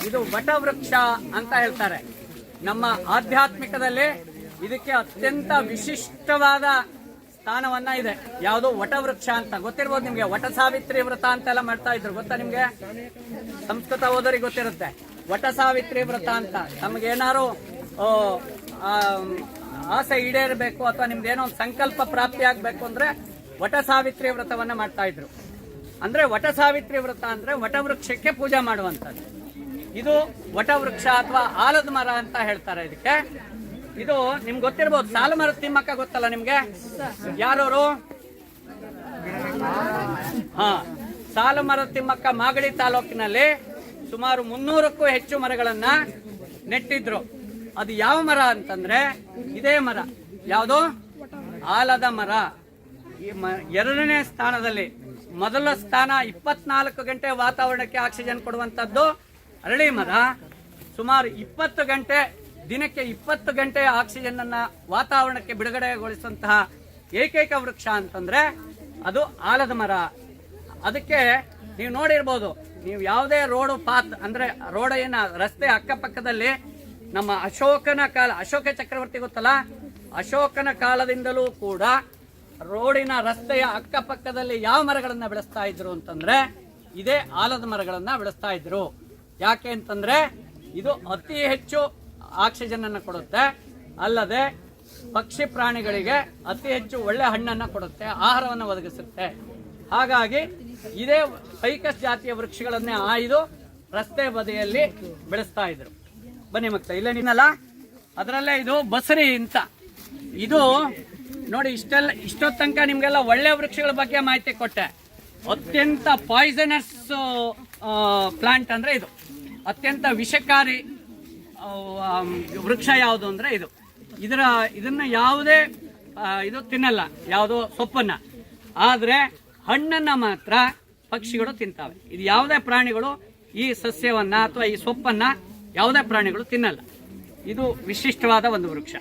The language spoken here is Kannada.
ಇದು ವಟವೃಕ್ಷ ಅಂತ ಹೇಳ್ತಾರೆ. ನಮ್ಮ ಆಧ್ಯಾತ್ಮಿಕದಲ್ಲಿ ಇದಕ್ಕೆ ಅತ್ಯಂತ ವಿಶಿಷ್ಟವಾದ ಸ್ಥಾನವನ್ನ ಇದೆ. ಯಾವುದು ವಟವೃಕ್ಷ ಅಂತ ಗೊತ್ತಿರ್ಬೋದು ನಿಮ್ಗೆ. ವಟ ಸಾವಿತ್ರಿ ವ್ರತ ಅಂತೆಲ್ಲ ಮಾಡ್ತಾ ಇದ್ರು, ಗೊತ್ತಾ ನಿಮ್ಗೆ? ಸಂಸ್ಕೃತ ಓದೋರಿಗೆ ಗೊತ್ತಿರುತ್ತೆ. ವಟ ಸಾವಿತ್ರಿ ವ್ರತ ಅಂತ ನಮ್ಗೇನಾರು ಆಸೆ ಈಡೇರಬೇಕು ಅಥವಾ ನಿಮ್ದೇನೋ ಒಂದು ಸಂಕಲ್ಪ ಪ್ರಾಪ್ತಿ ಆಗ್ಬೇಕು ಅಂದ್ರೆ ವಟ ಸಾವಿತ್ರಿ ವ್ರತವನ್ನ ಮಾಡ್ತಾ ಇದ್ರು. ಅಂದ್ರೆ ವಟ ಸಾವಿತ್ರಿ ವ್ರತ ಅಂದ್ರೆ ವಟವೃಕ್ಷಕ್ಕೆ ಪೂಜೆ ಮಾಡುವಂತದ್ದು. ಇದು ವಟವೃಕ್ಷ ಅಥವಾ ಆಲದ ಮರ ಅಂತ ಹೇಳ್ತಾರೆ ಇದಕ್ಕೆ. ಇದು ನಿಮ್ಗೆ ಗೊತ್ತಿರ್ಬೋದು. ಸಾಲುಮರದ ತಿಮ್ಮಕ್ಕ ಗೊತ್ತಲ್ಲ ನಿಮ್ಗೆ? ಯಾರವರು? ಸಾಲುಮರದ ತಿಮ್ಮಕ್ಕ ಮಾಗಡಿ ತಾಲೂಕಿನಲ್ಲಿ ಸುಮಾರು 300ಕ್ಕೂ ಹೆಚ್ಚು ಮರಗಳನ್ನ ನೆಟ್ಟಿದ್ರು. ಅದು ಯಾವ ಮರ ಅಂತಂದ್ರೆ ಇದೇ ಮರ. ಯಾವುದು? ಆಲದ ಮರ. ಈ ಎರಡನೇ ಸ್ಥಾನದಲ್ಲಿ, ಮೊದಲ ಸ್ಥಾನ 24 ಗಂಟೆ ವಾತಾವರಣಕ್ಕೆ ಆಕ್ಸಿಜನ್ ಕೊಡುವಂತದ್ದು ಅರಳಿ ಮರ. ಸುಮಾರು 20 ಗಂಟೆ ದಿನಕ್ಕೆ 20 ಗಂಟೆ ಆಕ್ಸಿಜನ್ ಅನ್ನ ವಾತಾವರಣಕ್ಕೆ ಬಿಡುಗಡೆಗೊಳಿಸುವಂತಹ ಏಕೈಕ ವೃಕ್ಷ ಅಂತಂದ್ರೆ ಅದು ಆಲದ ಮರ. ಅದಕ್ಕೆ ನೀವು ನೋಡಿರ್ಬೋದು, ನೀವು ಯಾವುದೇ ರೋಡು ಪಾತ್ ಅಂದ್ರೆ ರೋಡಿನ ರಸ್ತೆ ಅಕ್ಕಪಕ್ಕದಲ್ಲಿ ನಮ್ಮ ಅಶೋಕನ ಕಾಲ, ಅಶೋಕ ಚಕ್ರವರ್ತಿ ಗೊತ್ತಲ್ಲ, ಅಶೋಕನ ಕಾಲದಿಂದಲೂ ಕೂಡ ರೋಡಿನ ರಸ್ತೆಯ ಅಕ್ಕಪಕ್ಕದಲ್ಲಿ ಯಾವ ಮರಗಳನ್ನ ಬೆಳೆಸ್ತಾ ಇದ್ರು ಅಂತಂದ್ರೆ ಇದೇ ಆಲದ ಮರಗಳನ್ನ ಬೆಳೆಸ್ತಾ ಇದ್ರು. ಯಾಕೆ ಅಂತಂದ್ರೆ ಇದು ಅತಿ ಹೆಚ್ಚು ಆಕ್ಸಿಜನ್ ಅನ್ನು ಕೊಡುತ್ತೆ, ಅಲ್ಲದೆ ಪಕ್ಷಿ ಪ್ರಾಣಿಗಳಿಗೆ ಅತಿ ಹೆಚ್ಚು ಒಳ್ಳೆ ಹಣ್ಣನ್ನ ಕೊಡುತ್ತೆ, ಆಹಾರವನ್ನು ಒದಗಿಸುತ್ತೆ. ಹಾಗಾಗಿ ಇದೇ ಫೈಕಸ್ ಜಾತಿಯ ವೃಕ್ಷಗಳನ್ನೇ ಆಯ್ದು ರಸ್ತೆ ಬದಿಯಲ್ಲಿ ಬೆಳೆಸ್ತಾ ಇದ್ರು. ಬನ್ನಿ ಮಕ್ಕಳ, ಇಲ್ಲೇ ನಿನ್ನಲ್ಲ ಅದರಲ್ಲೇ ಇದು ಬಸರಿ ಅಂತ. ಇದು ನೋಡಿ, ಇಷ್ಟೊತ್ತ ತನಕ ನಿಮ್ಗೆಲ್ಲ ಒಳ್ಳೆ ವೃಕ್ಷಗಳ ಬಗ್ಗೆ ಮಾಹಿತಿ ಕೊಟ್ಟೆ. ಅತ್ಯಂತ ಪಾಯ್ಸನಸ್ ಪ್ಲಾಂಟ್ ಅಂದ್ರೆ ಇದು, ಅತ್ಯಂತ ವಿಷಕಾರಿ ವೃಕ್ಷ ಯಾವುದು ಅಂದ್ರೆ ಇದು. ಇದನ್ನ ಯಾವುದೇ ಇದು ತಿನ್ನಲ್ಲ, ಯಾವುದೋ ಸೊಪ್ಪನ್ನ. ಆದ್ರೆ ಹಣ್ಣನ್ನ ಮಾತ್ರ ಪಕ್ಷಿಗಳು ತಿಂತಾವೆ. ಇದು ಯಾವುದೇ ಪ್ರಾಣಿಗಳು ಈ ಸಸ್ಯವನ್ನ ಅಥವಾ ಈ ಸೊಪ್ಪನ್ನ ಯಾವುದೇ ಪ್ರಾಣಿಗಳು ತಿನ್ನಲ್ಲ. ಇದು ವಿಶಿಷ್ಟವಾದ ಒಂದು ವೃಕ್ಷ.